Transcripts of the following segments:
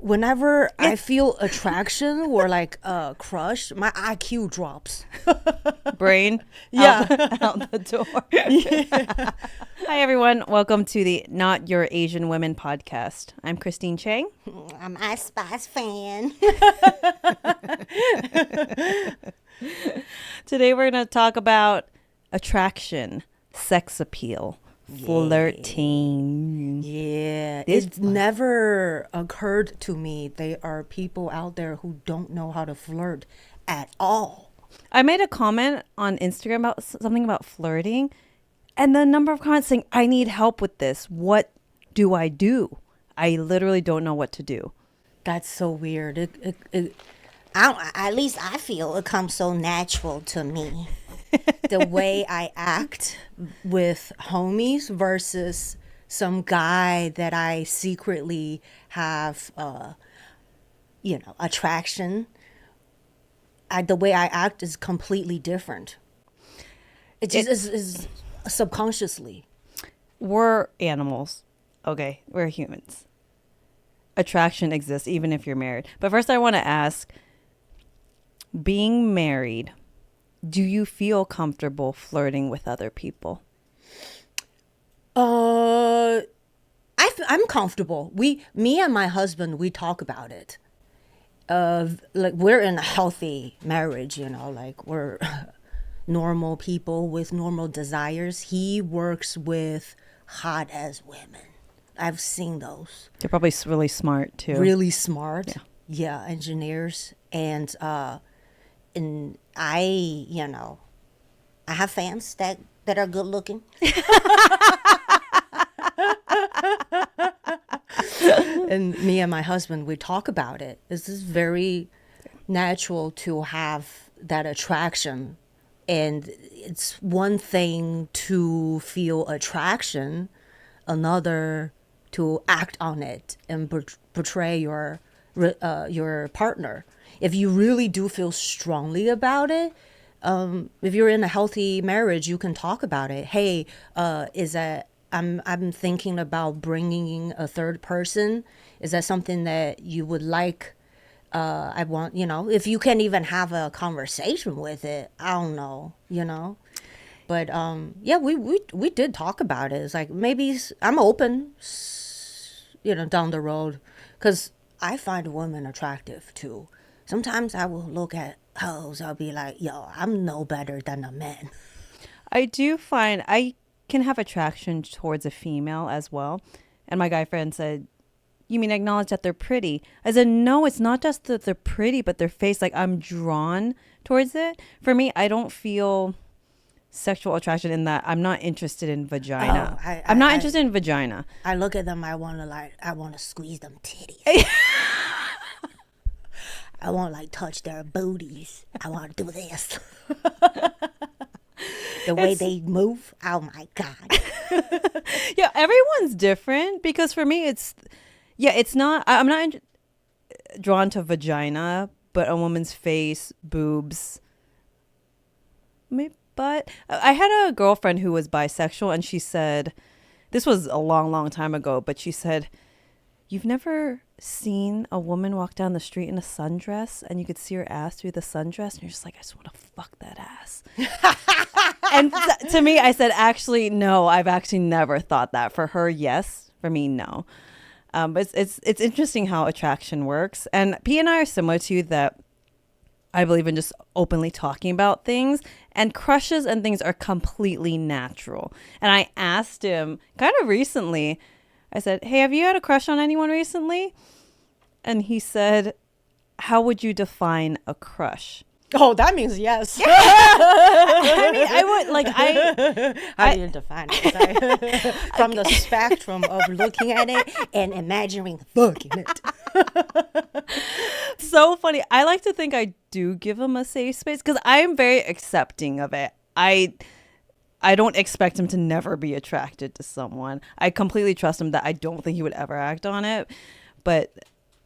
Whenever I feel attraction or like a crush, my IQ drops. Brain Yeah. out the door. Hi, everyone. Welcome to the Not Your Asian Women podcast. I'm Christine Chang. I'm I Spice fan. Today, we're going to talk about attraction, sex appeal, flirting. Yeah. This It's never occurred to me there are people out there who don't know how to flirt at all. I made a comment on Instagram about something about flirting, and the number of comments saying, I need help with this. What do? I literally don't know what to do. That's so weird. At least I feel it comes so natural to me. The way I act with homies versus some guy that I secretly have, attraction. The way I act is completely different. It just is subconsciously. We're animals. Okay, we're humans. Attraction exists even if you're married. But first I want to ask, being married, do you feel comfortable flirting with other people? I'm comfortable. Me and my husband, we talk about it. Like we're in a healthy marriage, like we're normal people with normal desires. He works with hot as women. I've seen those. They're probably really smart too. Really smart. Yeah, engineers. And I have fans that are good looking. And me and my husband, we talk about it. This is very natural to have that attraction. And it's one thing to feel attraction, another to act on it and portray your partner. If you really do feel strongly about it, if you're in a healthy marriage, you can talk about it. Hey, I'm thinking about bringing a third person. Is that something that you would like? I want, if you can even have a conversation with it, I don't know, But yeah, we did talk about it. It's like maybe I'm open, down the road, because I find women attractive too. Sometimes I will look at hoes. I'll be like, yo, I'm no better than a man. I do find I can have attraction towards a female as well. And my guy friend said, you mean acknowledge that they're pretty? I said, no, it's not just that they're pretty, but their face, like I'm drawn towards it. For me, I don't feel sexual attraction in that I'm not interested in vagina. I'm not interested in vagina. I look at them, I want to squeeze them titties. I want to touch their booties. I want to do this. The way they move, oh my God. Yeah, everyone's different because for me, it's not, I'm not drawn to vagina, but a woman's face, boobs, but I had a girlfriend who was bisexual and she said, this was a long, long time ago, but she said, you've never seen a woman walk down the street in a sundress and you could see her ass through the sundress and you're just like, I just want to fuck that ass. And to me, I said, actually, no, I've actually never thought that. For her, yes. For me, no. But it's interesting how attraction works. And P and I are similar to you that I believe in just openly talking about things, and crushes and things are completely natural. And I asked him kind of recently, I said, hey, have you had a crush on anyone recently? And he said, how would you define a crush? Oh, that means yes. I mean, I would How do you define it? From the spectrum of looking at it and imagining fucking it. So funny. I like to think I do give him a safe space because I am very accepting of it. I don't expect him to never be attracted to someone. I completely trust him that I don't think he would ever act on it. But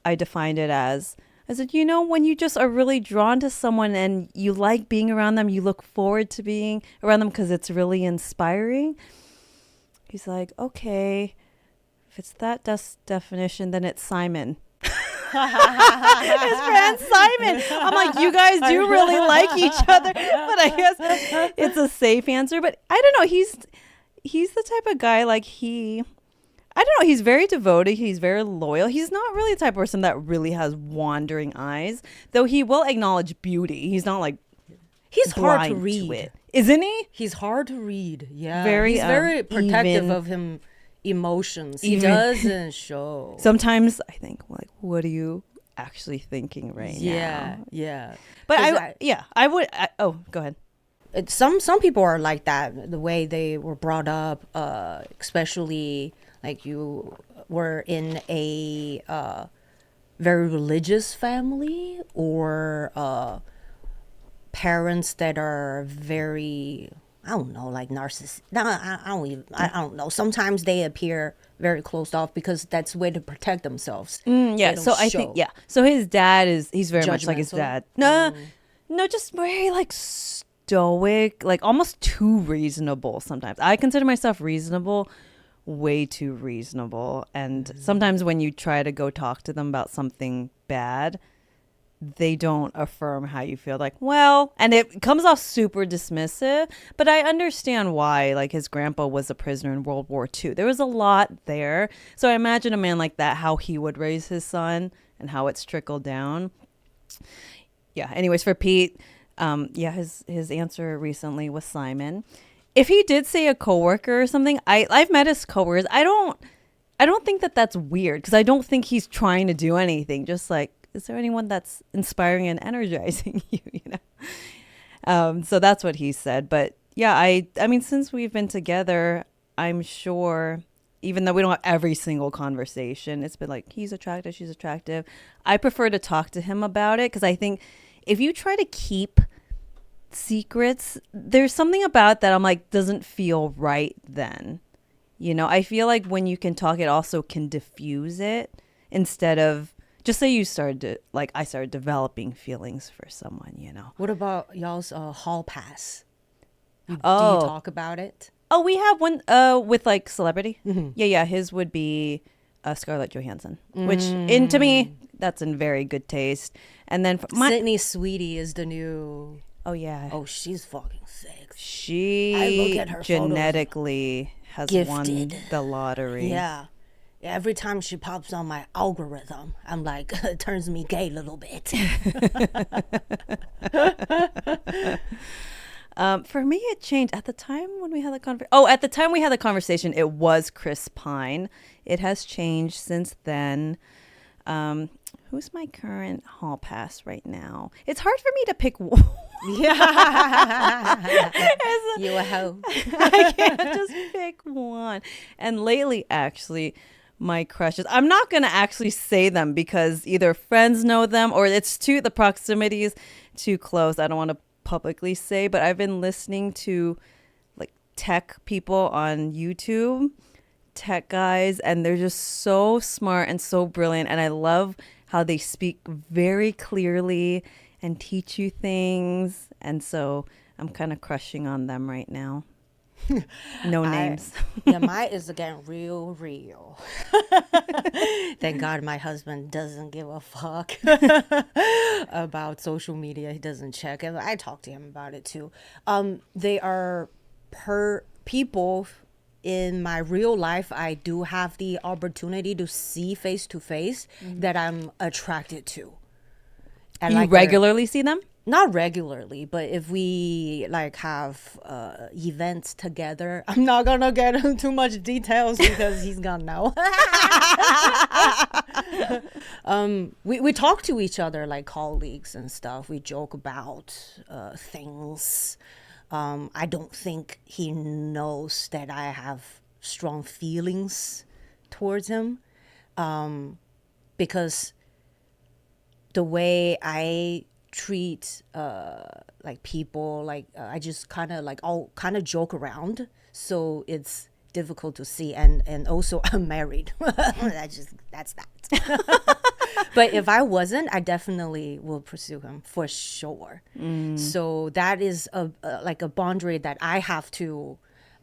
I defined it as, I said, when you just are really drawn to someone and you like being around them, you look forward to being around them because it's really inspiring. He's like, okay, if it's that definition, then it's Simon. his friend Simon. I'm like, you guys do really like each other, but I guess it's a safe answer. But I don't know. He's the type of guy like I don't know. He's very devoted. He's very loyal. He's not really the type of person that really has wandering eyes, though he will acknowledge beauty. He's not like He's hard to blind read, it. Isn't he? He's hard to read. Yeah, Very, he's very protective even- of him emotions. He even- doesn't show. Sometimes I think, like, what are you actually thinking right Yeah, now? yeah. But 'Cause I would. Oh, go ahead. Some people are like that, the way they were brought up, especially like you were in a very religious family, or parents that are very, I don't know, like narcissist. No, I don't know. Sometimes they appear very closed off because that's the way to protect themselves. Yeah. They don't So I show. think So his dad he's very much like his Judgmental? dad. No, just very like stoic, like almost too reasonable. Sometimes I consider myself reasonable, way too reasonable, and sometimes when you try to go talk to them about something bad, they don't affirm how you feel. Like, well, and it comes off super dismissive, but I understand why. Like, his grandpa was a prisoner in World War II. There was a lot there. So I imagine a man like that, how he would raise his son and how it's trickled down. Yeah. Anyways, for Pete, his answer recently was Simon. If he did say a coworker or something, I've met his coworkers. I don't think that that's weird, because I don't think he's trying to do anything. Just like, is there anyone that's inspiring and energizing you? So that's what he said. But yeah, I mean, since we've been together, I'm sure, even though we don't have every single conversation, it's been like, he's attractive, she's attractive. I prefer to talk to him about it, because I think if you try to keep secrets, there's something about that I'm like, doesn't feel right then. I feel like when you can talk, it also can diffuse it, instead of just say you started to, like, I started developing feelings for someone, What about y'all's hall pass? Do you Oh. talk about it? Oh, we have one with like celebrity. Yeah. His would be Scarlett Johansson, which to me, that's in very good taste. And then Sydney Sweetie is the new. oh yeah, Oh, she's fucking sexy. I she look at her photos. genetically has won Gifted. the lottery. Yeah. Every time she pops on my algorithm, I'm like, it turns me gay a little bit. For me, it changed at the time when we had the conversation. Oh, at the time we had the conversation, it was Chris Pine. It has changed since then. Who's my current hall pass right now? It's hard for me to pick one. Yeah. You a hoe. I can't just pick one. And lately, actually, my crushes, I'm not going to actually say them, because either friends know them or the proximity is too close. I don't want to publicly say, but I've been listening to like tech people on YouTube, tech guys, and they're just so smart and so brilliant. And I love how they speak very clearly and teach you things. And so I'm kind of crushing on them right now. No names. Yeah, mine is getting real. Thank God my husband doesn't give a fuck about social media. He doesn't check it. I talk to him about it too. They are people in my real life. I do have the opportunity to see face to face that I'm attracted to. And You like regularly see them? not regularly, but if we like have events together, I'm not gonna get into too much details because he's gonna know. We talk to each other like colleagues and stuff. We joke about things. I don't think he knows that I have strong feelings towards him, because the way I treat like people, like I just kind of like all kind of joke around, so it's difficult to see. And also I'm married. That's that. But if I wasn't, I definitely will pursue him for sure. So that is like a boundary that I have to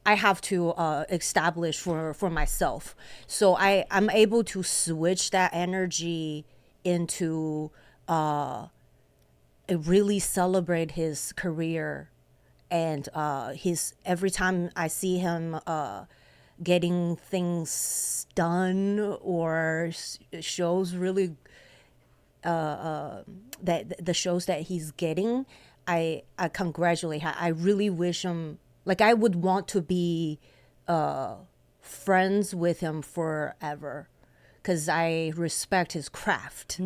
establish for myself. So I'm able to switch that energy into really celebrate his career, and his every time I see him getting things done or shows really that the shows that he's getting, I congratulate him. I really wish him, like, I would want to be friends with him forever, because I respect his craft.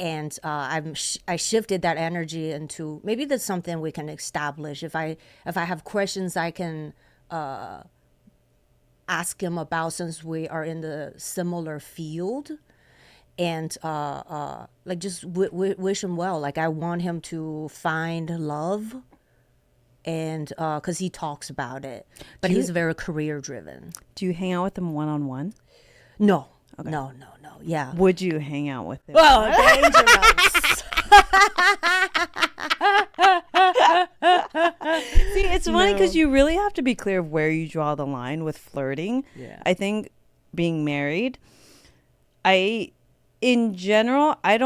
And I shifted that energy into, maybe that's something we can establish. If I have questions, I can ask him about, since we are in the similar field, and like, just wish him well. Like, I want him to find love, and because he talks about it, but he's very career driven. Do you hang out with him one-on-one? No. Okay. No. Yeah. Would you hang out with him? Well, dangerous. See, it's funny because you really have to be clear of where you draw the line with flirting. Yeah. I think being married, in general, I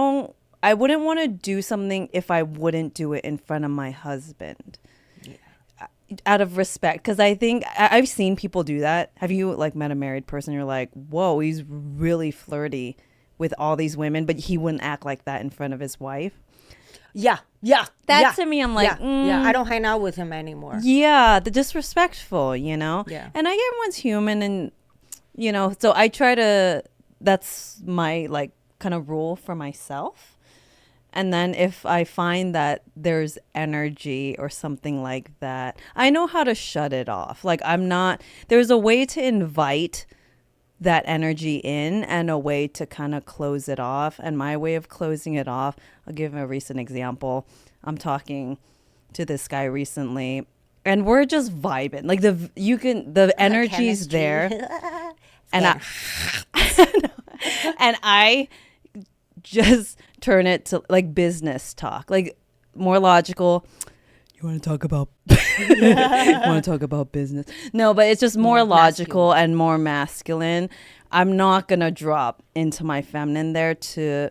wouldn't want to do something if I wouldn't do it in front of my husband. Out of respect, because I think I've seen people do that. Have you like met a married person? You're like, whoa, he's really flirty with all these women, but he wouldn't act like that in front of his wife. Yeah. To me, I'm like, yeah. I don't hang out with him anymore. Yeah, the disrespectful, Yeah. And I get everyone's human, and so I try to. That's my like kind of rule for myself. And then if I find that there's energy or something like that, I know how to shut it off. Like, there's a way to invite that energy in and a way to kind of close it off. And my way of closing it off, I'll give a recent example. I'm talking to this guy recently, and we're just vibing. Like, the energy's there. And I just turn it to like business talk, like more logical. You want to talk about business? No, but it's just more logical and more masculine. I'm not gonna drop into my feminine there to,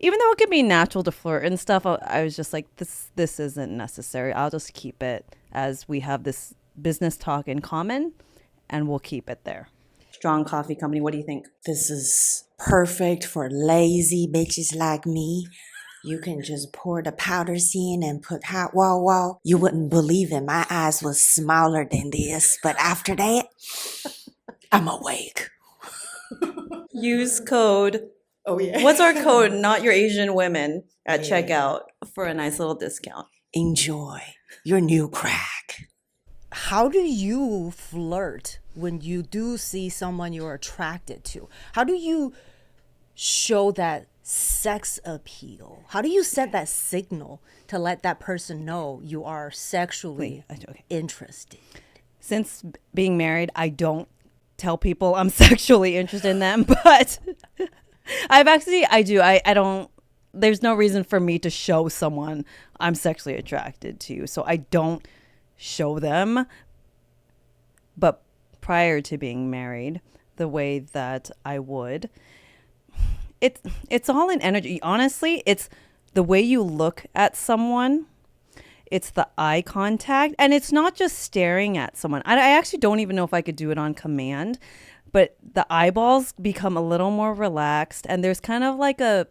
even though it could be natural to flirt and stuff. I was just like, this isn't necessary. I'll just keep it as we have this business talk in common, and we'll keep it there. Strong Coffee Company, what do you think? This is perfect for lazy bitches like me. You can just pour the powders in and put hot water. You wouldn't believe it. My eyes was smaller than this. But after that, I'm awake. Use code. Oh, yeah. What's our code? Not Your Asian Women at checkout for a nice little discount. Enjoy your new crack. How do you flirt when you do see someone you're attracted to? How do you show that sex appeal? How do you set that signal to let that person know you are sexually interested? Since being married, I don't tell people I'm sexually interested in them, but I do. I don't, there's no reason for me to show someone I'm sexually attracted to. So I don't show them. But prior to being married, the way that I would, it's all in energy. Honestly, it's the way you look at someone. It's the eye contact, and it's not just staring at someone. I actually don't even know if I could do it on command, but the eyeballs become a little more relaxed, and there's kind of like can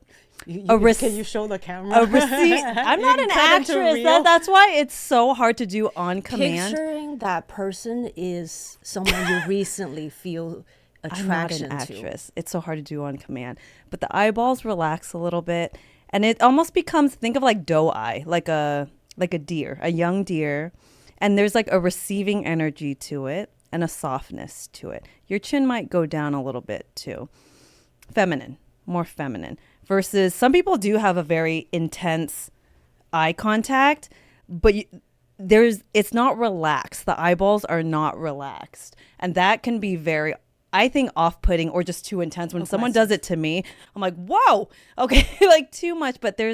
you show the camera? I'm not an actress. That's why it's so hard to do on command. Picturing that person is someone you recently feel attraction I'm not an actress. It's so hard to do on command. But the eyeballs relax a little bit, and it almost becomes, think of like doe eye, like a deer, a young deer, and there's like a receiving energy to it and a softness to it. Your chin might go down a little bit too. Feminine, more feminine. Versus some people do have a very intense eye contact, but it's not relaxed. The eyeballs are not relaxed. And that can be very, I think, off-putting or just too intense. When someone does it to me, I'm like, whoa, okay, like too much. But they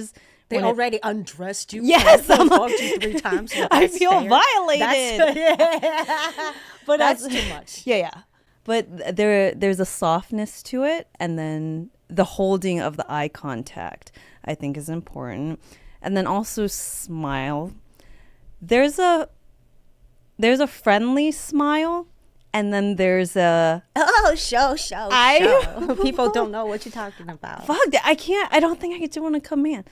already undressed you. Yes, I'm talked to you 3 times. I feel violated. But that's too much. Yeah. But there's a softness to it, and then the holding of the eye contact, I think, is important. And then also smile. There's a friendly smile, and then there's a show. People don't know what you're talking about. fuck. I don't think I could do it on a command.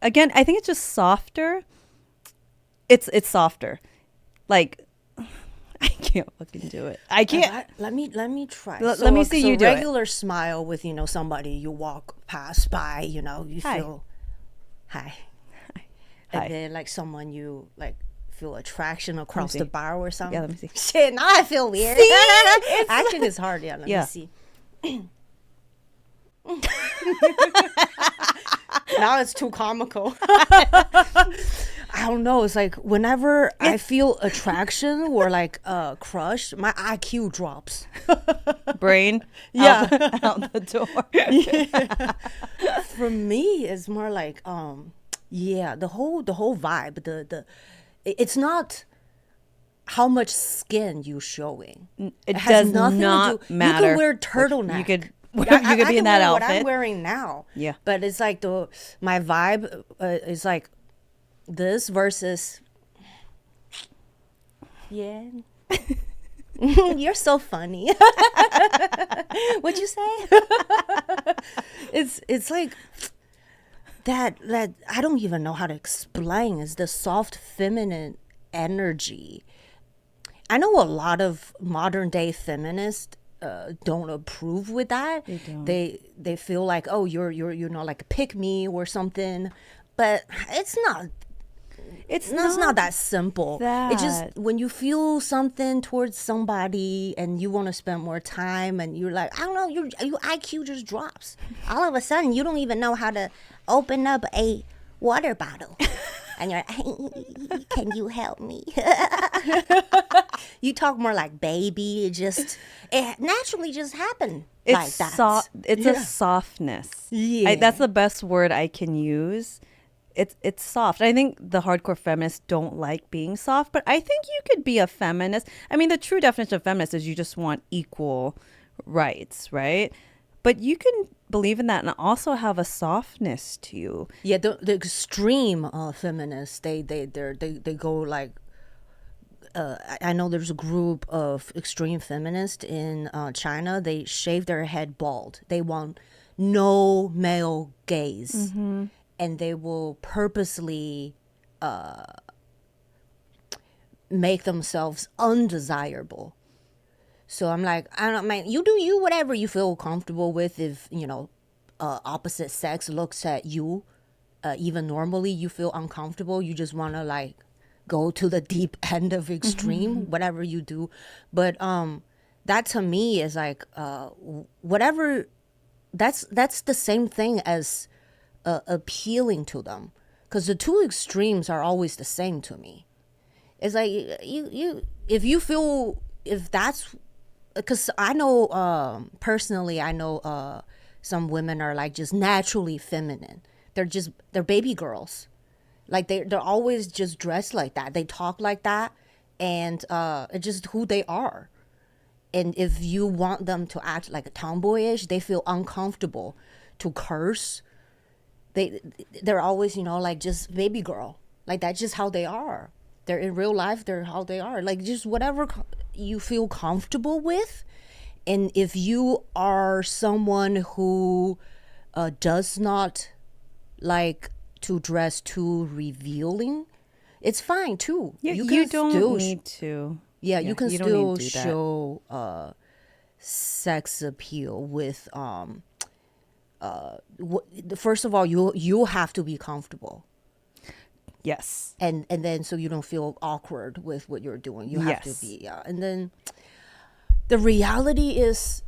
Again, I think it's just softer. It's softer. Like, I can't fucking do it. I can't. Let me try. Let me see you do it. Regular smile with somebody you walk past by. You Hi. feel hi. Hi. And then like someone you like feel attraction across the bar or something. Yeah, let me see. Shit, now I feel weird. Action is hard. Yeah, let me see. Now it's too comical. I don't know. It's like whenever I feel attraction or like crush, my IQ drops. Brain. Yeah. out the door. For me, it's more like the whole vibe. It's not how much skin you showing. It has does nothing not to do. matter. You can wear turtleneck. You could I be in can that wear outfit. What I'm wearing now. Yeah. But it's like my vibe is like this versus. Yeah. You're so funny. What'd you say? It's like that I don't even know how to explain. Is the soft feminine energy. I know a lot of modern day feminists don't approve with that. They don't. They feel like, oh, you're like a pick me or something, but it's not. It's not that simple. It's just when you feel something towards somebody and you want to spend more time and you're like, I don't know, your IQ just drops. All of a sudden, you don't even know how to open up a water bottle. And you're like, can you help me? You talk more like baby. It naturally just happened like that. It's a softness. Yeah. That's the best word I can use. It's soft. I think the hardcore feminists don't like being soft, but I think you could be a feminist. I mean, the true definition of feminist is you just want equal rights, right? But you can believe in that and also have a softness to you. Yeah, the extreme feminists, they go like. I know there's a group of extreme feminists in China. They shave their head bald. They want no male gaze, and they will purposely make themselves undesirable. So I'm like, I don't know, man, you do you, whatever you feel comfortable with. If, opposite sex looks at you, even normally you feel uncomfortable, you just want to like go to the deep end of extreme, whatever you do. But that to me is like, whatever, that's the same thing as appealing to them. Because the two extremes are always the same to me. It's like, if that's, because I know personally, I know some women are like just naturally feminine. They're baby girls, like they're always just dressed like that. They talk like that, and it's just who they are. And if you want them to act like a tomboyish, they feel uncomfortable to curse. They're always like just baby girl, like that's just how they are. They're in real life, they're how they are, like just whatever you feel comfortable with. And if you are someone who does not like to dress too revealing, it's fine too. You don't need to. Yeah, you can you don't still need to do that. show sex appeal with first of all, you have to be comfortable. Yes. And then so you don't feel awkward with what you're doing. You have to be, yeah. And then the reality is,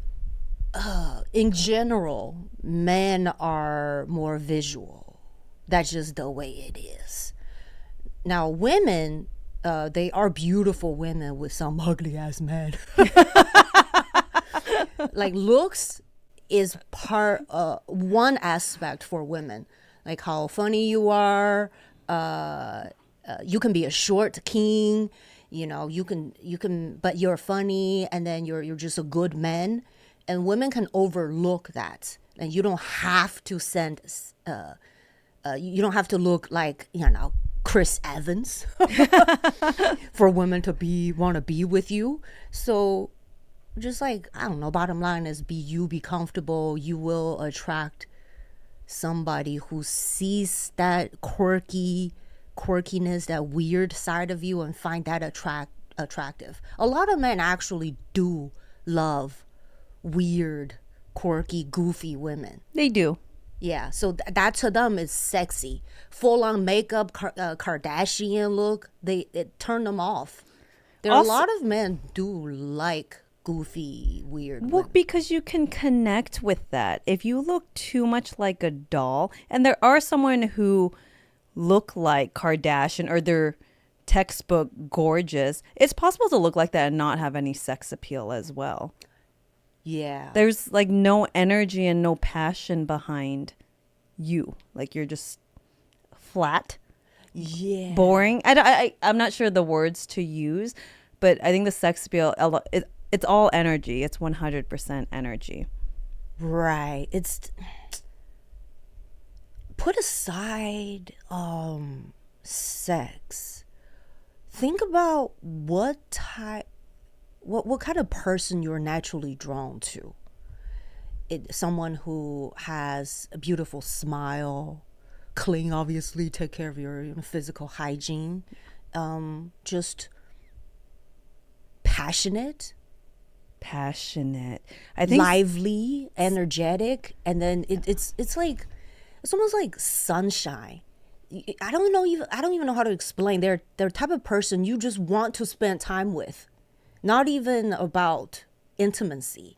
in general, men are more visual. That's just the way it is. Now, women, they are beautiful women with some ugly ass men. Like looks is one aspect for women, like how funny you are. You can be a short king, you can, but you're funny, and then you're just a good man, and women can overlook that. and you don't have to send you don't have to look like, Chris Evans for women to want to be with you. So just like, I don't know, bottom line is be comfortable. You will attract somebody who sees that quirkiness, that weird side of you, and find that attractive. A lot of men actually do love weird, quirky, goofy women. They do. Yeah, so that to them is sexy. Full on makeup, Kardashian look, it turned them off. There are a lot of men do like goofy, weird women. Because you can connect with that. If you look too much like a doll, and there are someone who look like Kardashian or they're textbook gorgeous, it's possible to look like that and not have any sex appeal as well. Yeah. There's like no energy and no passion behind you. Like you're just flat, boring. I'm not sure the words to use, but I think the sex appeal, it's all energy. It's 100% energy. Right. It's put aside sex. Think about what kind of person you're naturally drawn to. Someone who has a beautiful smile, clean, obviously, take care of your physical hygiene, just passionate, I think lively, energetic, and then it's almost like sunshine. I don't even know how to explain. They're the type of person you just want to spend time with. Not even about intimacy.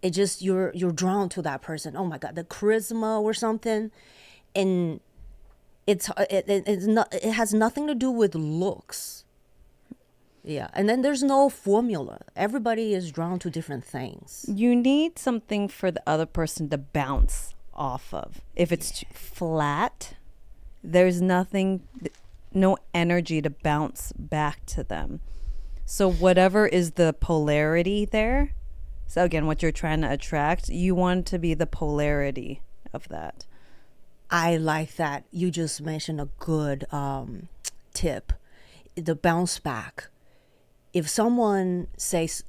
It just you're drawn to that person. Oh my God, the charisma or something, and it has nothing to do with looks. Yeah, and then there's no formula. Everybody is drawn to different things. You need something for the other person to bounce off of. If it's too flat, there's no energy to bounce back to them. So whatever is the polarity there, so again, what you're trying to attract, you want to be the polarity of that. I like that. You just mentioned a good tip, the bounce back. If someone says,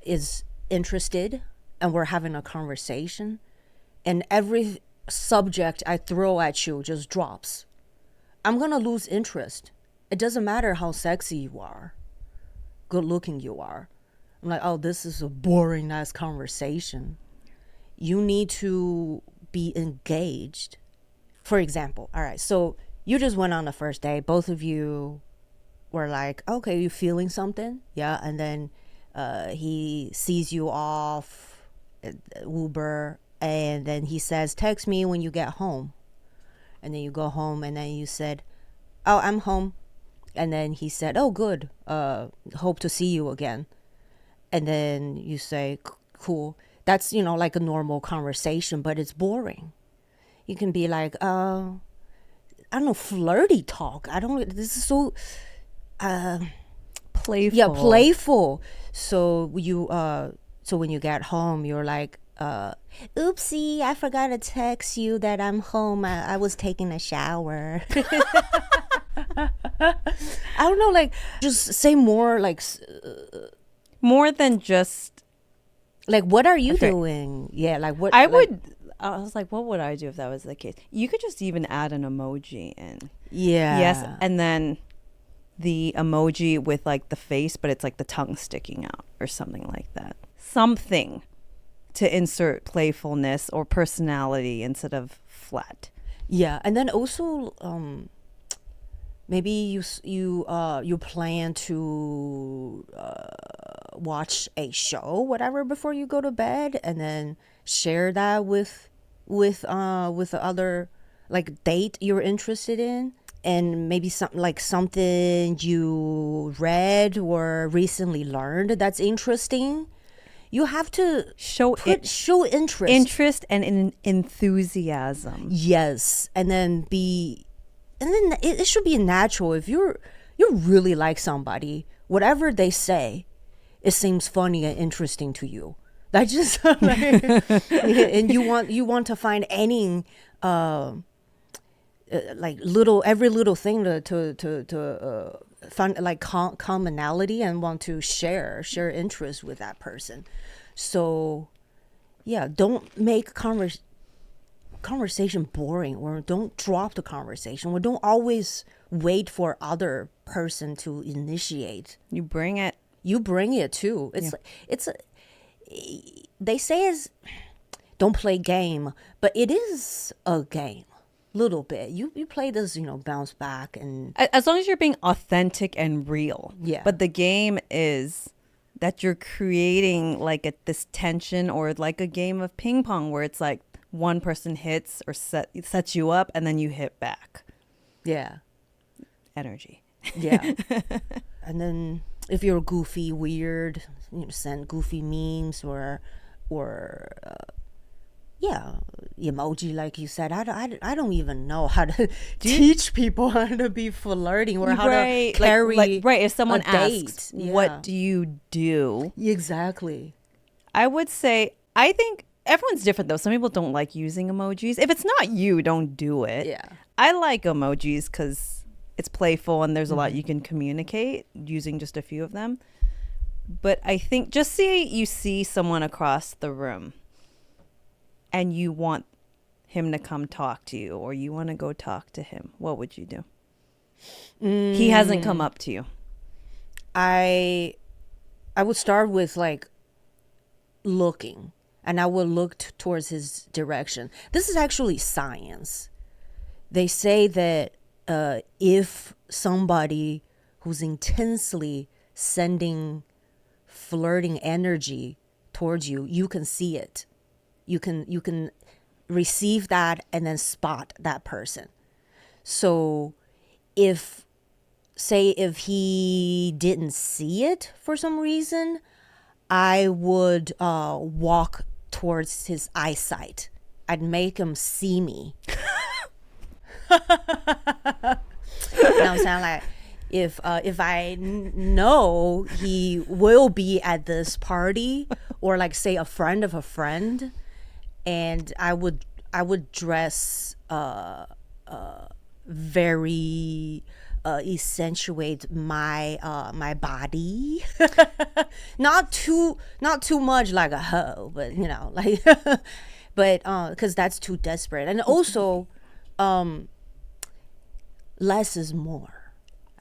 is interested and we're having a conversation and every subject I throw at you just drops, I'm going to lose interest. It doesn't matter how sexy you are, good looking you are. I'm like, oh, this is a boring ass conversation. You need to be engaged. For example, all right, so you just went on the first date. Both of you were like, okay, you feeling something? Yeah. And then he sees you off at Uber, and then he says, text me when you get home. And then you go home, and then you said, oh, I'm home. And then he said, oh, good. Hope to see you again. And then you say, cool. That's, like a normal conversation, but it's boring. You can be like, I don't know, flirty talk. This is so playful. Yeah, playful. So when you get home, you're like, oopsie, I forgot to text you that I'm home. I was taking a shower. I don't know, like, just say more, like, more than just, like, what are you doing? Yeah, like, what I was like, what would I do if that was the case? You could just even add an emoji in. Yeah. Yes, and then the emoji with like the face, but it's like the tongue sticking out or something like that. Something to insert playfulness or personality instead of flat. Yeah, and then also maybe you plan to watch a show, whatever, before you go to bed, and then share that with the other, like, date you're interested in, and maybe something you read or recently learned that's interesting. You have to show interest and enthusiasm. Yes, and then it should be natural. If you really like somebody, whatever they say, it seems funny and interesting to you. That just and you want to find any like every little thing to find like commonality and want to share interest with that person. So yeah, don't make conversation boring, or don't drop the conversation, or don't always wait for other person to initiate. You bring it Too. It's they say is don't play game, but it is a game. Little bit. You play this, bounce back, and as long as you're being authentic and real. Yeah. But the game is that you're creating like this tension, or like a game of ping pong where it's like one person hits or sets you up and then you hit back. yeah. Energy. Yeah. And then if you're goofy, weird, send goofy memes or yeah, emoji, like you said. I don't even know how to teach people how to be flirting, or how to carry right. If someone a date. asks, Yeah. what do you do? Exactly. I would say, I think everyone's different though. Some people don't like using emojis. If it's not you, don't do it. Yeah. I like emojis because it's playful and there's a lot you can communicate using just a few of them. But I think just say you see someone across the room and you want him to come talk to you, or you want to go talk to him, what would you do? He hasn't come up to you. I would start with like looking, and I would look towards his direction. This is actually science. They say that if somebody who's intensely sending flirting energy towards you, you can see it. You can receive that and then spot that person. So if he didn't see it for some reason, I would walk towards his eyesight. I'd make him see me. You know what I'm saying? Like, if I know he will be at this party, or like say a friend of a friend, and I would dress very accentuate my body. not too much like a hoe, but like but because that's too desperate. And also less is more.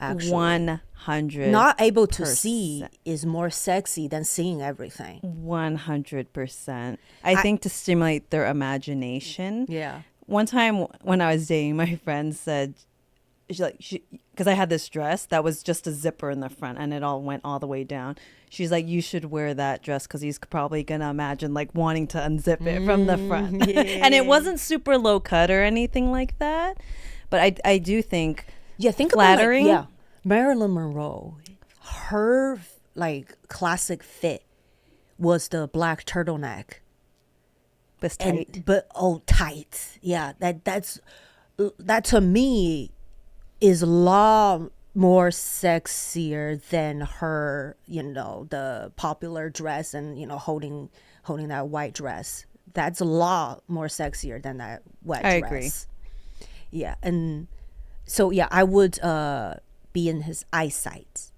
Actually, 100. not able to see is more sexy than seeing everything. 100%. I think to stimulate their imagination. Yeah. One time when I was dating, my friend said, because I had this dress that was just a zipper in the front and it all went all the way down. She's like, you should wear that dress because he's probably going to imagine like wanting to unzip it from the front. Yeah. And it wasn't super low cut or anything like that. But I do think think flattering. About, like, Marilyn Monroe, her like classic fit was the black turtleneck. Was tight. Tight. Yeah, that to me is a lot more sexier than her, the popular dress and holding that white dress. That's a lot more sexier than that white dress. I agree. Yeah, and so I would be in his eyesight,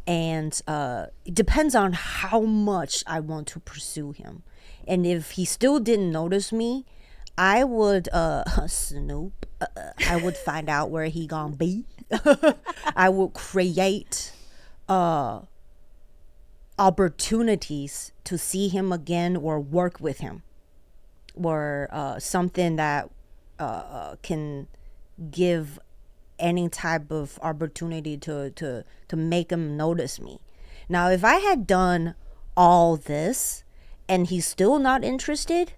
and it depends on how much I want to pursue him. And if he still didn't notice me, I would snoop. I would find out where he gonna be. I would create opportunities to see him again, or work with him, or something that can give any type of opportunity to make him notice me. Now, if I had done all this and he's still not interested,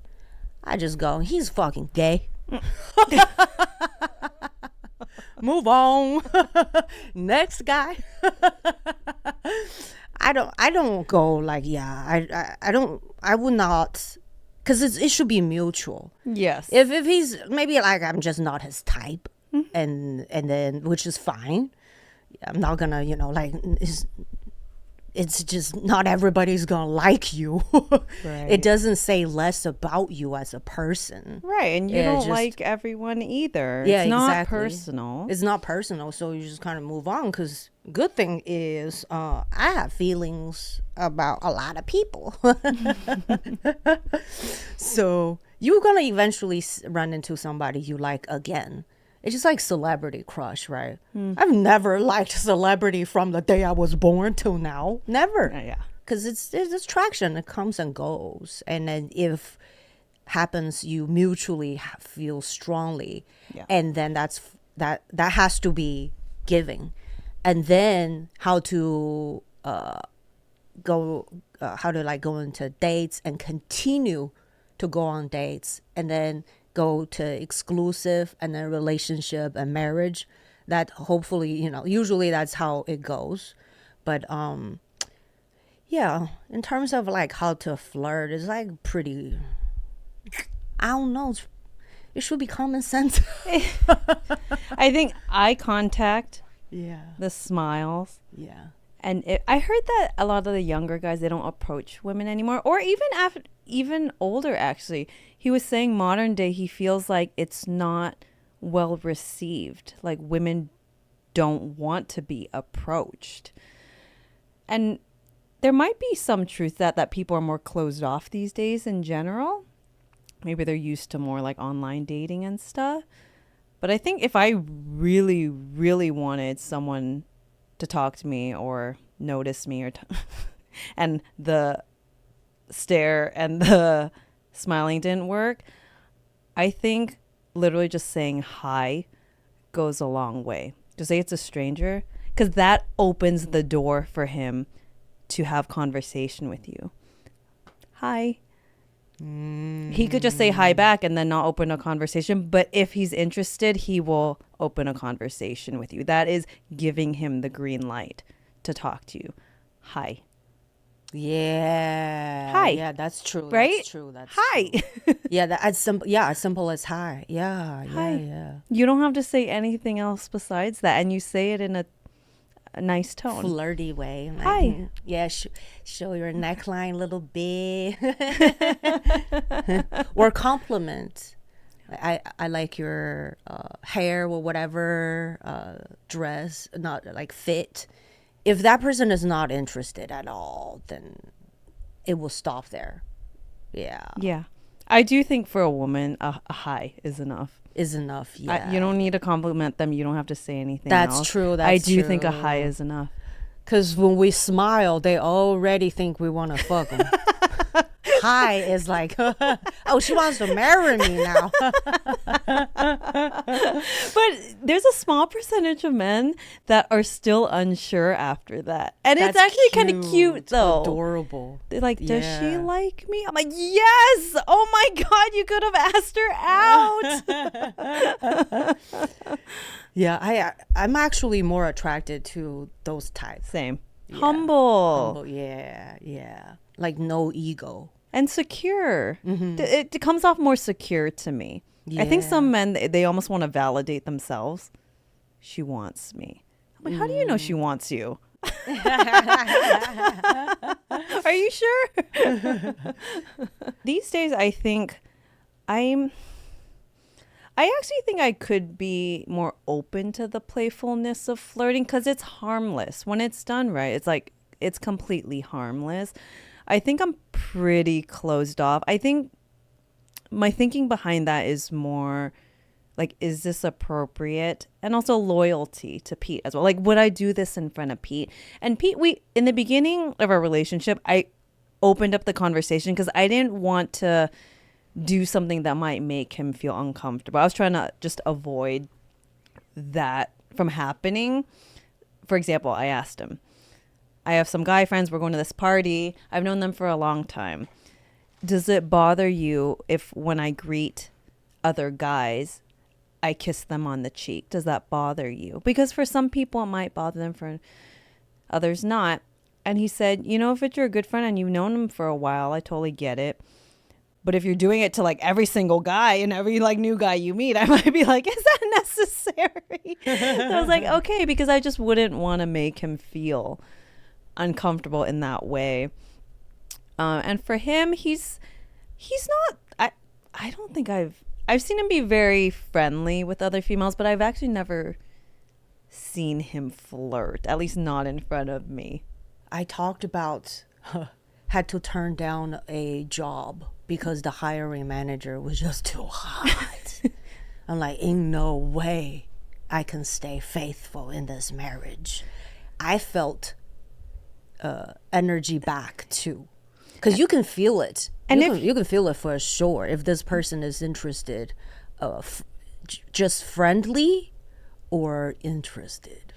I just go, he's fucking gay. Move on. Next guy. I don't go like, I would not, because it should be mutual. Yes. If he's maybe like, I'm just not his type, and then, which is fine. I'm not gonna, it's just not everybody's gonna like you. Right. It doesn't say less about you as a person. Right. And you Yeah, don't just- like everyone either. Yeah, It's not exactly. personal. It's not personal, so you just kind of move on. Because good thing is, I have feelings about a lot of people. So you're gonna eventually run into somebody you like again. It's just like celebrity crush, right? I've never liked celebrity from the day I was born till now. Never. Yeah. Because it's attraction. It comes and goes. And then if happens, you mutually feel strongly. Yeah. And then that has to be giving. And then how to go into dates and continue to go on dates, and then go to exclusive, and then relationship and marriage. That hopefully, usually that's how it goes. But yeah, in terms of like how to flirt, it's like pretty, I don't know, it should be common sense. I think eye contact, Yeah. the smiles. Yeah. And I heard that a lot of the younger guys, they don't approach women anymore, or even older. Actually, he was saying modern day, he feels like it's not well received. Like women don't want to be approached, and there might be some truth that people are more closed off these days in general. Maybe they're used to more like online dating and stuff. But I think if I really, really wanted someone to talk to me or notice me and the stare and the smiling didn't work, I think literally just saying hi goes a long way. To say it's a stranger, because that opens the door for him to have conversation with you. Hi. He could just say hi back and then not open a conversation. But if he's interested, he will open a conversation with you. That is giving him the green light to talk to you. Hi. Yeah. Hi. Yeah, that's true. Right? That's true. That's Hi. true. Yeah, as simple as hi. Yeah. Hi. Yeah. You don't have to say anything else besides that. And you say it in a nice tone. Flirty way. Like, Hi. Yeah, show your neckline a little bit. Or compliment. I like your hair or whatever, dress, not like fit. If that person is not interested at all, then it will stop there. Yeah. Yeah. I do think for a woman, a hi is enough. Is enough. Yeah. You don't need to compliment them. You don't have to say anything That's else. true. I That's do think a true. hi is enough. Because when we smile, they already think we want to fuck them. Hi is like, oh, she wants to marry me now. But there's a small percentage of men that are still unsure after that. And it's actually kind of cute, though. Adorable. They're like, does she Yeah. like me? I'm like, yes. Oh my God, you could have asked her out. Yeah, I'm actually more attracted to those types. Same. Yeah. Humble. Humble, yeah, yeah. Like no ego. And secure. It comes off more secure to me. I think some men, they almost want to validate themselves. She wants me. I'm like, how do you know she wants you? Are you sure? These days, I think I actually think I could be more open to the playfulness of flirting because it's harmless. When it's done right, it's like it's completely harmless. I think I'm pretty closed off. I think my thinking behind that is more like, is this appropriate? And also loyalty to Pete as well. Like, would I do this in front of Pete? And Pete, in the beginning of our relationship, I opened up the conversation because I didn't want to do something that might make him feel uncomfortable. I was trying to just avoid that from happening. For example, I asked him, I have some guy friends. We're going to this party. I've known them for a long time. Does it bother you if when I greet other guys, I kiss them on the cheek? Does that bother you? Because for some people, it might bother them, for others not. And he said, if it's your good friend and you've known him for a while, I totally get it. But if you're doing it to like every single guy and every like new guy you meet, I might be like, is that necessary? So I was like, okay, because I just wouldn't want to make him feel uncomfortable in that way. And for him, he's not. I don't think I've seen him be very friendly with other females, but I've actually never seen him flirt, at least not in front of me. I talked about had to turn down a job because the hiring manager was just too hot. I'm like, in no way I can stay faithful in this marriage. I felt energy back too, because you can feel it. And you can feel it for sure if this person is interested, just friendly or interested.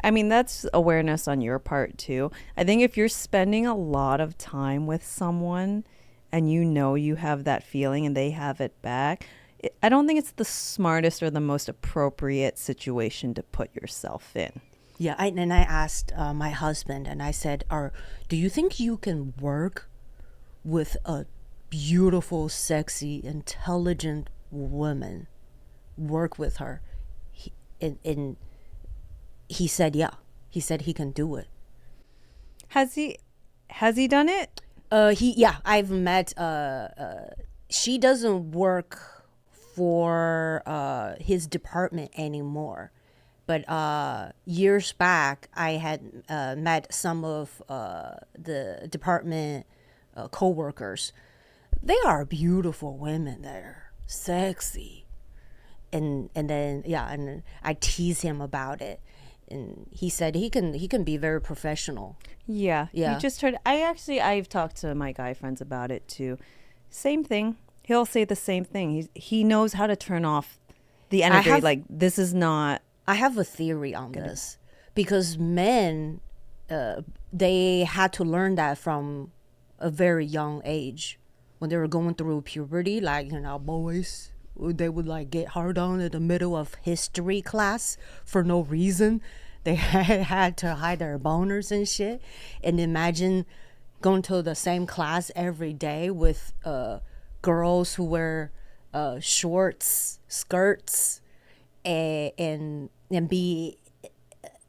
I mean, that's awareness on your part too. I think if you're spending a lot of time with someone and you know you have that feeling and they have it back, I don't think it's the smartest or the most appropriate situation to put yourself in. Yeah, and I asked my husband, and I said, do you think you can work with a beautiful, sexy, intelligent woman? Work with her? He said, yeah. He said he can do it. Has he done it? I've met, she doesn't work for his department anymore. But years back, I had met some of the department coworkers. They are beautiful women there, sexy. And then and I tease him about it. And he said he can be very professional. Yeah. You just heard. I've talked to my guy friends about it too. Same thing. He'll say the same thing. He knows how to turn off the energy. Like, this is not. I have a theory on this because men, they had to learn that from a very young age when they were going through puberty. Like, boys, they would like get hard on in the middle of history class for no reason. They had to hide their boners and shit. And imagine going to the same class every day with girls who wear shorts, skirts, and be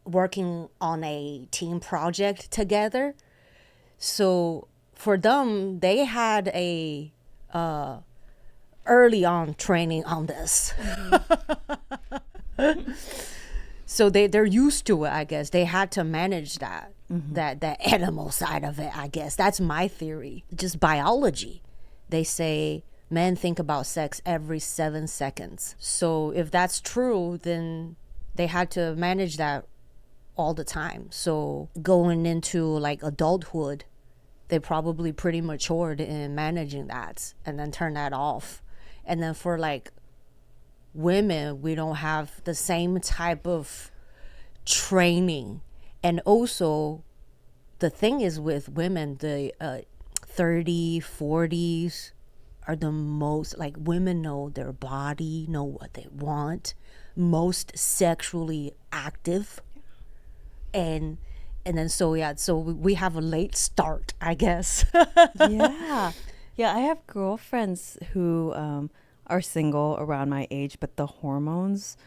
working on a team project together. So for them, they had a early on training on this. So they're used to it, I guess. They had to manage that, that animal side of it, I guess. That's my theory. Just biology. They say men think about sex every 7 seconds. So if that's true, then they had to manage that all the time. So going into like adulthood, they probably pretty matured in managing that and then turn that off. And then for like women, we don't have the same type of training. And also the thing is with women, the 30s, 40s are the most, like, women know their body, know what they want, most sexually active. And then so we have a late start, I guess. Yeah, I have girlfriends who are single around my age, but the hormones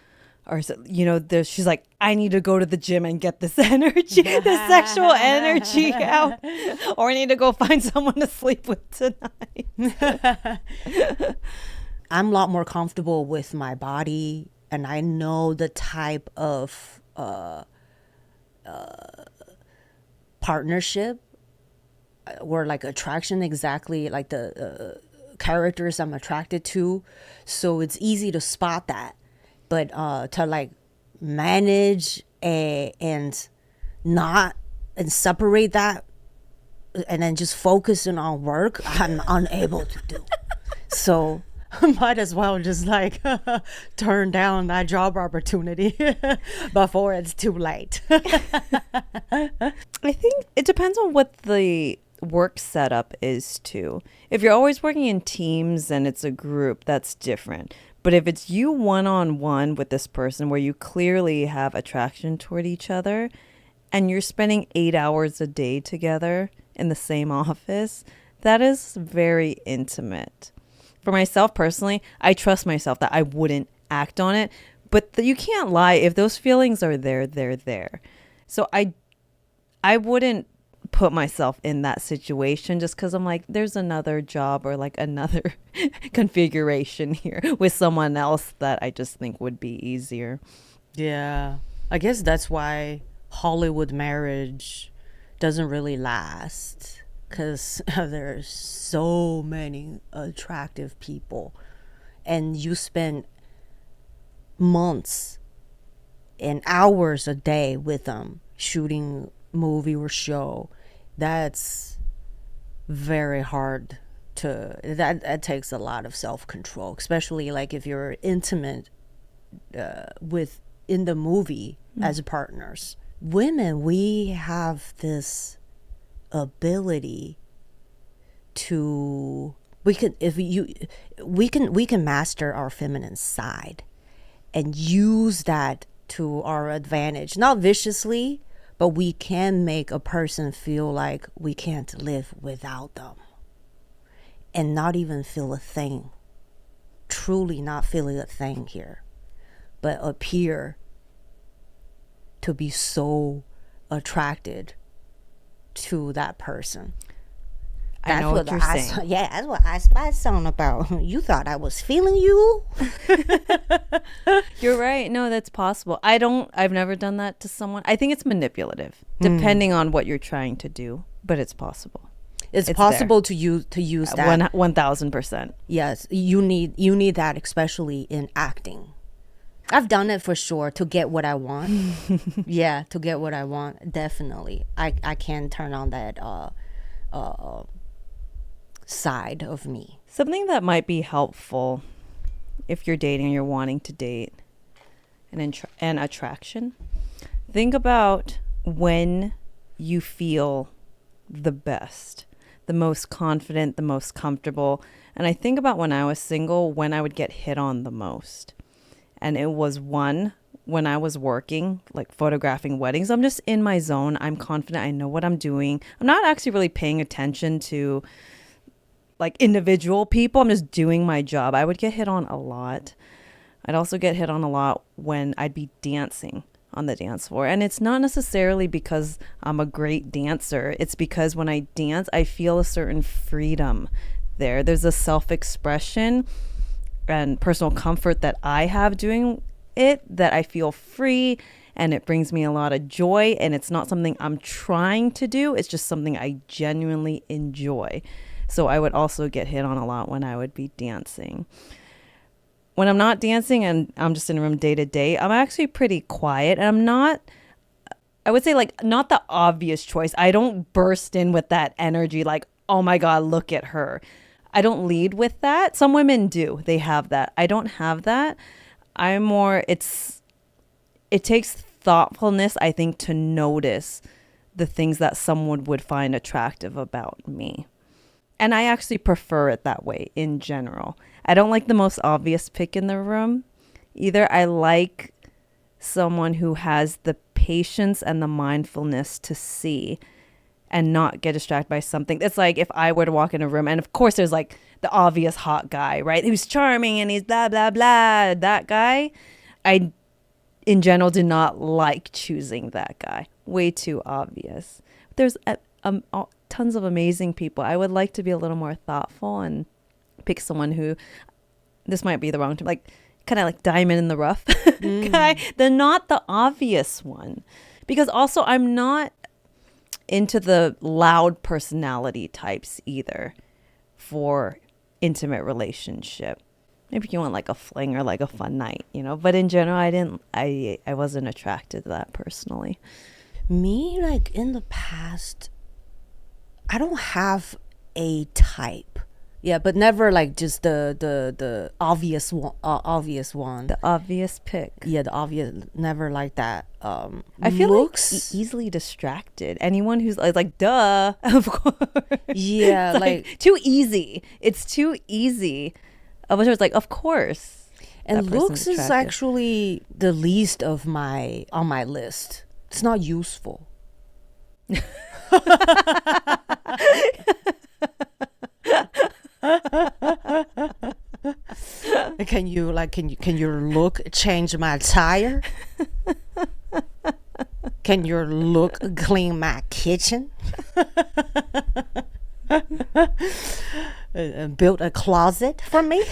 are, she's like, I need to go to the gym and get this energy, this sexual energy out, or I need to go find someone to sleep with tonight. I'm a lot more comfortable with my body, and I know the type of partnership or like attraction, exactly like the characters I'm attracted to. So it's easy to spot that. But to like manage and not and separate that and then just focusing on work, I'm unable to do. So might as well just like turn down that job opportunity before it's too late. I think it depends on what the work setup is too. If you're always working in teams and it's a group, that's different. But if it's you one-on-one with this person where you clearly have attraction toward each other and you're spending 8 hours a day together in the same office, that is very intimate. For myself personally, I trust myself that I wouldn't act on it. But you can't lie. If those feelings are there, they're there. So I wouldn't put myself in that situation just because I'm like, there's another job or like another configuration here with someone else that I just think would be easier. Yeah. I guess that's why Hollywood marriage doesn't really last, because there's so many attractive people and you spend months and hours a day with them shooting movie or show. That's very hard that takes a lot of self-control, especially like if you're intimate with in the movie as partners. Women, we have this ability to we can master our feminine side and use that to our advantage, not viciously, but we can make a person feel like we can't live without them and not even feel a thing, truly not feeling a thing here, but appear to be so attracted to that person. I know what you're saying. Yeah, that's what I Spy song about. You thought I was feeling you? You're right. No, that's possible. I've never done that to someone. I think it's manipulative, depending on what you're trying to do, but it's possible. It's possible to use that. 1000%. Yes, you need that, especially in acting. I've done it for sure to get what I want. Yeah, to get what I want, definitely. I can turn on that side of me. Something that might be helpful if you're dating or you're wanting to date an attraction. Think about when you feel the best, the most confident, the most comfortable. And I think about when I was single, when I would get hit on the most. And it was when I was working, like photographing weddings. I'm just in my zone. I'm confident. I know what I'm doing. I'm not actually really paying attention to like individual people. I'm just doing my job. I would get hit on a lot. I'd also get hit on a lot when I'd be dancing on the dance floor. And it's not necessarily because I'm a great dancer. It's because when I dance, I feel a certain freedom there. There's a self-expression and personal comfort that I have doing it, that I feel free, and it brings me a lot of joy. And it's not something I'm trying to do. It's just something I genuinely enjoy. So I would also get hit on a lot when I would be dancing. When I'm not dancing and I'm just in a room day to day, I'm actually pretty quiet. And I'm not, I would say like not the obvious choice. I don't burst in with that energy like, oh my God, look at her. I don't lead with that. Some women do. They have that. I don't have that. I'm more, it takes thoughtfulness, I think, to notice the things that someone would find attractive about me. And I actually prefer it that way in general. I don't like the most obvious pick in the room either. I like someone who has the patience and the mindfulness to see and not get distracted by something. It's like if I were to walk in a room, and of course there's like the obvious hot guy, right? Who's charming and he's blah, blah, blah. That guy, I, in general, did not like choosing that guy. Way too obvious. There's tons of amazing people. I would like to be a little more thoughtful and pick someone who, this might be the wrong term, like kind of like diamond in the rough guy. They're not the obvious one. Because also I'm not into the loud personality types either for intimate relationship. Maybe you want like a fling or like a fun night, you know, but in general, I wasn't attracted to that personally. Me, like in the past, I don't have a type. Yeah, but never like just the obvious one. The obvious pick. Yeah, the obvious. Never like that. I feel like easily distracted. Anyone who's like, duh, of course. Yeah, like too easy. It's too easy. I was like, of course. And looks is actually the least of on my list. It's not useful. Can your look change my tire? Can you look clean my kitchen? Build a closet for me.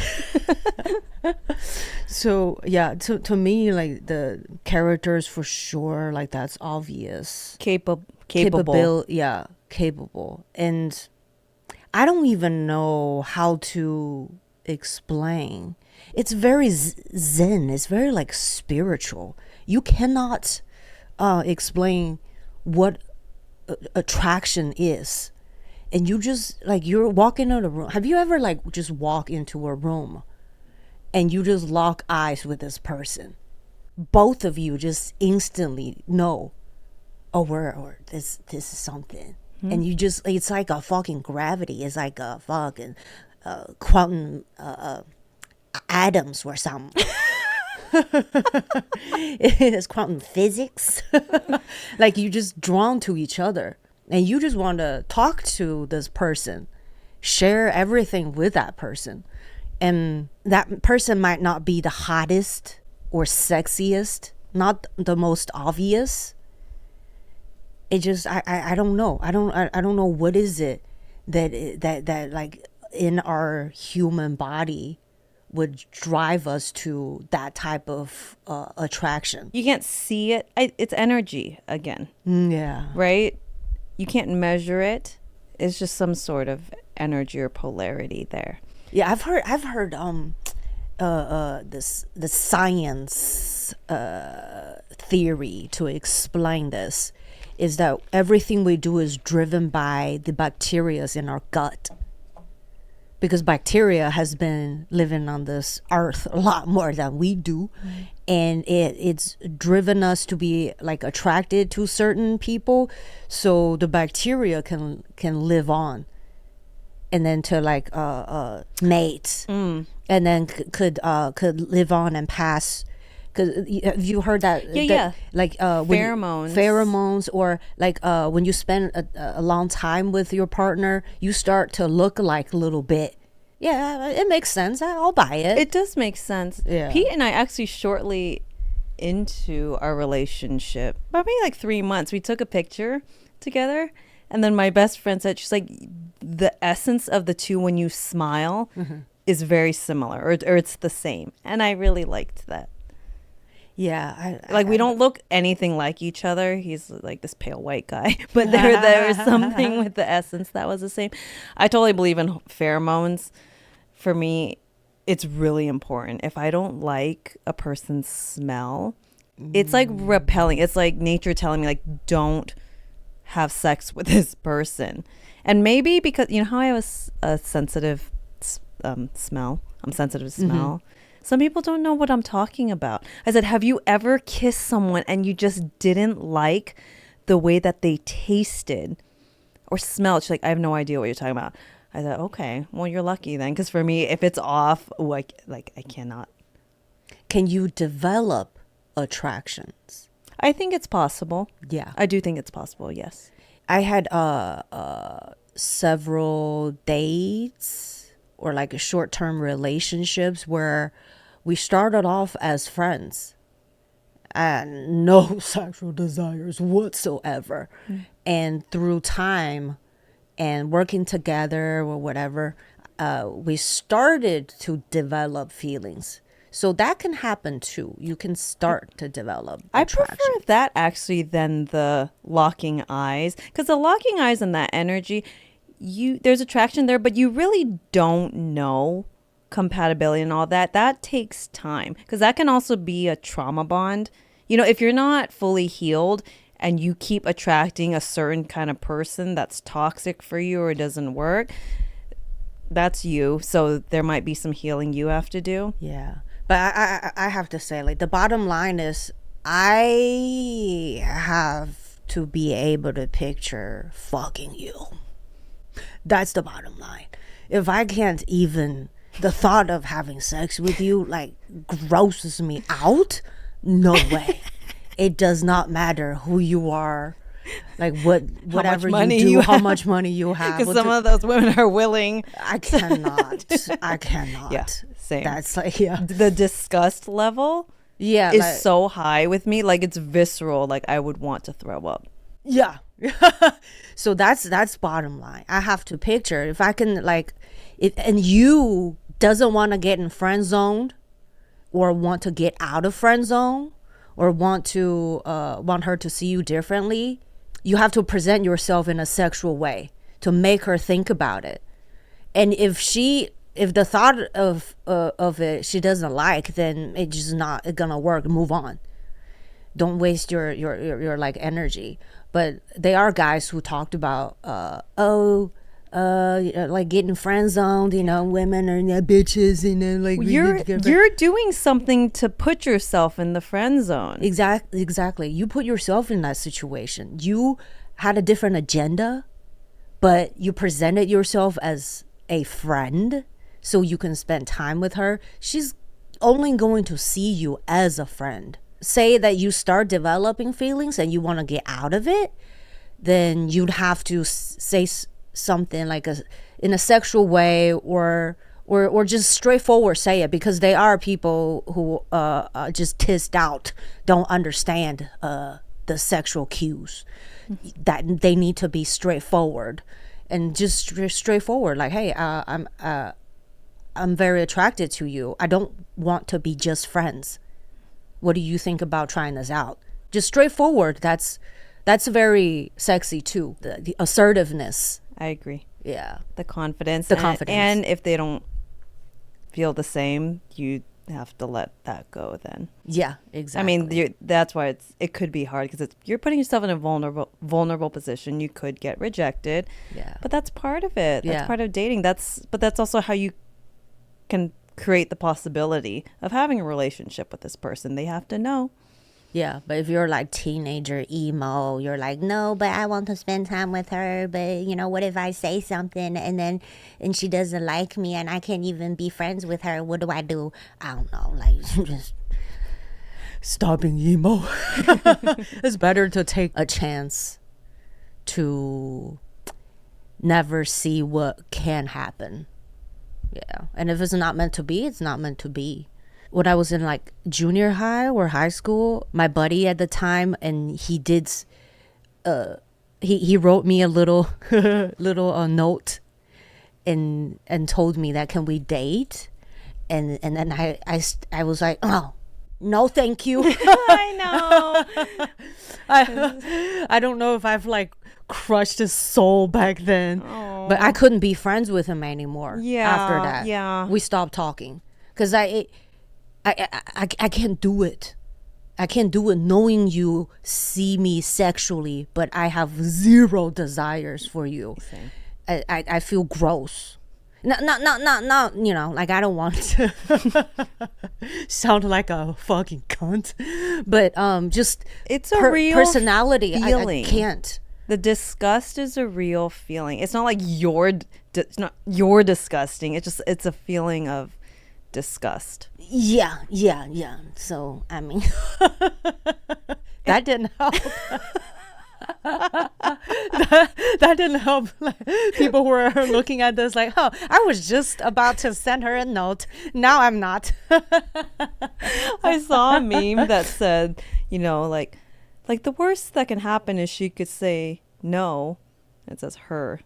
So yeah, to me, like the characters for sure, like that's obvious. Capable. Yeah, capable. And I don't even know how to explain. It's very zen. It's very like spiritual. You cannot explain what attraction is. And you just like you're walking in a room. Have you ever like just walk into a room and you just lock eyes with this person? Both of you just instantly know, oh, or this is something. And you just, it's like a fucking gravity. It's like a fucking quantum atoms or something. It's quantum physics. Like you just drawn to each other and you just want to talk to this person, share everything with that person. And that person might not be the hottest or sexiest, not the most obvious. It just I don't know. I don't know what is it that like in our human body would drive us to that type of attraction. You can't see it. It's energy again. Yeah. Right? You can't measure it. It's just some sort of energy or polarity there. Yeah, I've heard the science theory to explain this is that everything we do is driven by the bacteria in our gut. Because bacteria has been living on this earth a lot more than we do. And it's driven us to be like attracted to certain people. So the bacteria can live on. And then to like mate. And then could live on and pass. Because have you heard that? Yeah. Like Pheromones. Pheromones, or like when you spend a long time with your partner, you start to look like a little bit. Yeah, it makes sense. I'll buy it. It does make sense. Yeah. Pete and I actually shortly into our relationship, probably like 3 months, we took a picture together. And then my best friend said, she's like, the essence of the two when you smile is very similar, or it's the same. And I really liked that. Yeah, we don't look anything like each other. He's like this pale white guy, but there was something with the essence that was the same. I totally believe in pheromones. For me, it's really important. If I don't like a person's smell, it's like repelling. It's like nature telling me like, don't have sex with this person. And maybe because you know how I have a sensitive smell. I'm sensitive to smell. Some people don't know what I'm talking about. I said, have you ever kissed someone and you just didn't like the way that they tasted or smelled? She's like, I have no idea what you're talking about. I said, okay, well, you're lucky then. Because for me, if it's off, I cannot. Can you develop attractions? I think it's possible. Yeah. I do think it's possible, yes. I had several dates or like short-term relationships where we started off as friends and no sexual desires whatsoever. And through time and working together or whatever, we started to develop feelings. So that can happen too. You can start to develop attraction. I prefer that actually than the locking eyes, because the locking eyes and that energy, there's attraction there, but you really don't know compatibility and all that. That takes time, because that can also be a trauma bond. You know, if you're not fully healed and you keep attracting a certain kind of person that's toxic for you or doesn't work, that's you. So there might be some healing you have to do. Yeah. But I have to say, like, the bottom line is I have to be able to picture fucking you. That's the bottom line. If I can't even, the thought of having sex with you, like, grosses me out, no way. It does not matter who you are. Like whatever you do, how much money you have. Because some of those women are willing. I cannot. I cannot. Yeah, same. That's like, yeah. The disgust level, Yeah, is like, so high with me. Like, it's visceral. Like, I would want to throw up. yeah. So that's bottom line. I have to picture if I can like, if and you doesn't want to get in friend zoned, or want to get out of friend zone, or want her to see you differently. You have to present yourself in a sexual way to make her think about it. And if the thought of it she doesn't like, then it's just not gonna work. Move on. Don't waste your like energy. But there are guys who talked about like getting friend zoned, women are bitches, like You're doing something to put yourself in the friend zone. Exactly. You put yourself in that situation. You had a different agenda, but you presented yourself as a friend so you can spend time with her. She's only going to see you as a friend. Say that you start developing feelings and you want to get out of it, then you'd have to say something like in a sexual way, or just straightforward say it, because they are people who just tissed out, don't understand the sexual cues, that they need to be straightforward, and just straightforward, like, hey, I'm very attracted to you. I don't want to be just friends. What do you think about trying this out? Just straightforward. That's very sexy too. The assertiveness. I agree. Yeah. The confidence. confidence. And if they don't feel the same, you have to let that go then. Yeah, exactly. I mean, that's why it could be hard, because you're putting yourself in a vulnerable position. You could get rejected. Yeah. But that's part of it. That's Yeah. part of dating. But that's also how you can create the possibility of having a relationship with this person. They have to know. Yeah, but if you're like teenager emo, you're like, no, but I want to spend time with her. But what if I say something and she doesn't like me and I can't even be friends with her? What do I do? I don't know. Like, just stop being emo. It's better to take a chance to never see what can happen. Yeah, and if it's not meant to be, it's not meant to be. When I was in like junior high or high school, my buddy at the time, and he did, he wrote me a little note, and told me that, can we date? And then I was like, oh no, thank you. I know. I don't know if I've like crushed his soul back then, but I couldn't be friends with him anymore. Yeah, after that, yeah, we stopped talking, because I can't do it. I can't do it knowing you see me sexually, but I have zero desires for you. Same. I feel gross. Not, like, I don't want to sound like a fucking cunt, but just it's a real personality. feeling. I can't. The disgust is a real feeling. It's not like it's not you're disgusting. It's a feeling of disgust. Yeah. So, I mean, that didn't help. that didn't help. Like, people were looking at this like, oh, I was just about to send her a note. Now I'm not. I saw a meme that said, like the worst that can happen is she could say no. It says her.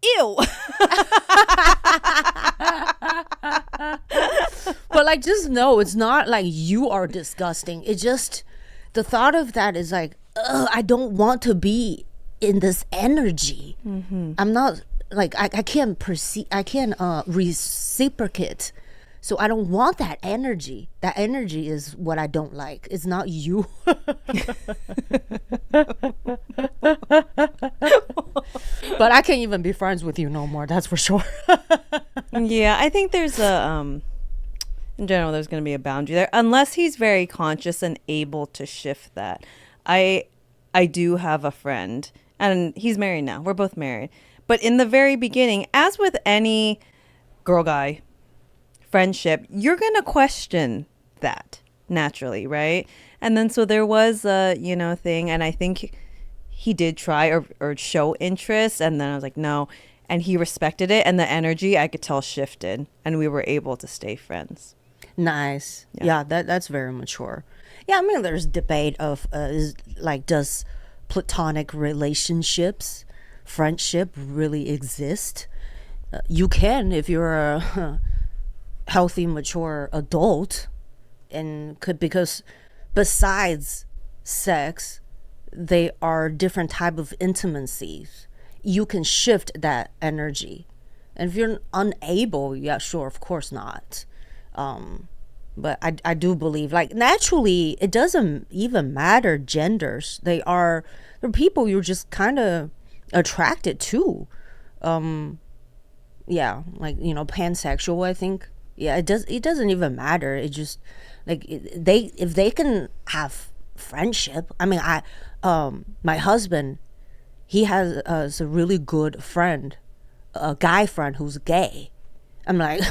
Ew. But like, just know it's not like you are disgusting. It's just the thought of that is like, I don't want to be in this energy. Mm-hmm. I'm not like, I can't perceive, I can't reciprocate. So I don't want that energy. That energy is what I don't like. It's not you. But I can't even be friends with you no more. That's for sure. Yeah, I think there's in general, there's going to be a boundary there, unless he's very conscious and able to shift that. I do have a friend, and he's married now. We're both married. But in the very beginning, as with any girl-guy friendship, you're going to question that naturally, right? And then so there was a, thing, and I think he did try or show interest, and then I was like, no. And he respected it, and the energy, I could tell, shifted, and we were able to stay friends. Nice. Yeah, that's very mature. Yeah, I mean, there's debate of does platonic relationships, friendship really exist? You can if you're a healthy, mature adult, and could because besides sex, they are different type of intimacies. You can shift that energy, and if you're unable, yeah, sure, of course not. But I do believe like naturally it doesn't even matter genders. They're people you're just kind of attracted to. Yeah, like pansexual, I think. Yeah, it doesn't even matter. It just like if they can have friendship. I mean, I my husband, he has a really good friend, a guy friend who's gay. I'm like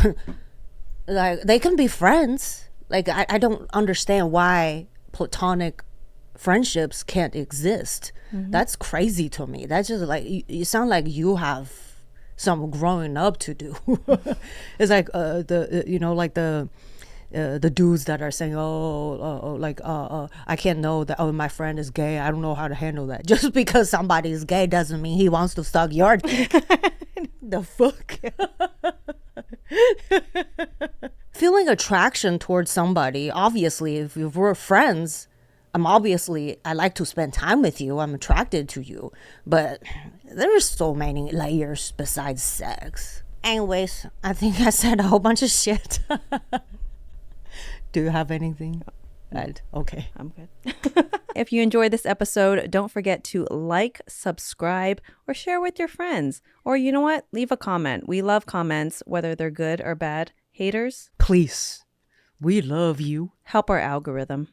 like they can be friends. Like I don't understand why platonic friendships can't exist. That's crazy to me. That's just like you sound like you have some growing up to do. It's like the dudes that are saying, I can't know that. Oh, my friend is gay. I don't know how to handle that. Just because somebody is gay doesn't mean he wants to suck your dick. The fuck. Feeling attraction towards somebody, obviously, if we're friends, I like to spend time with you. I'm attracted to you. But there's so many layers besides sex. Anyways, I think I said a whole bunch of shit. Do you have anything? Right. Okay. I'm good. If you enjoyed this episode, don't forget to like, subscribe, or share with your friends. Or you know what? Leave a comment. We love comments, whether they're good or bad. Haters, Please. We love you. help our algorithm.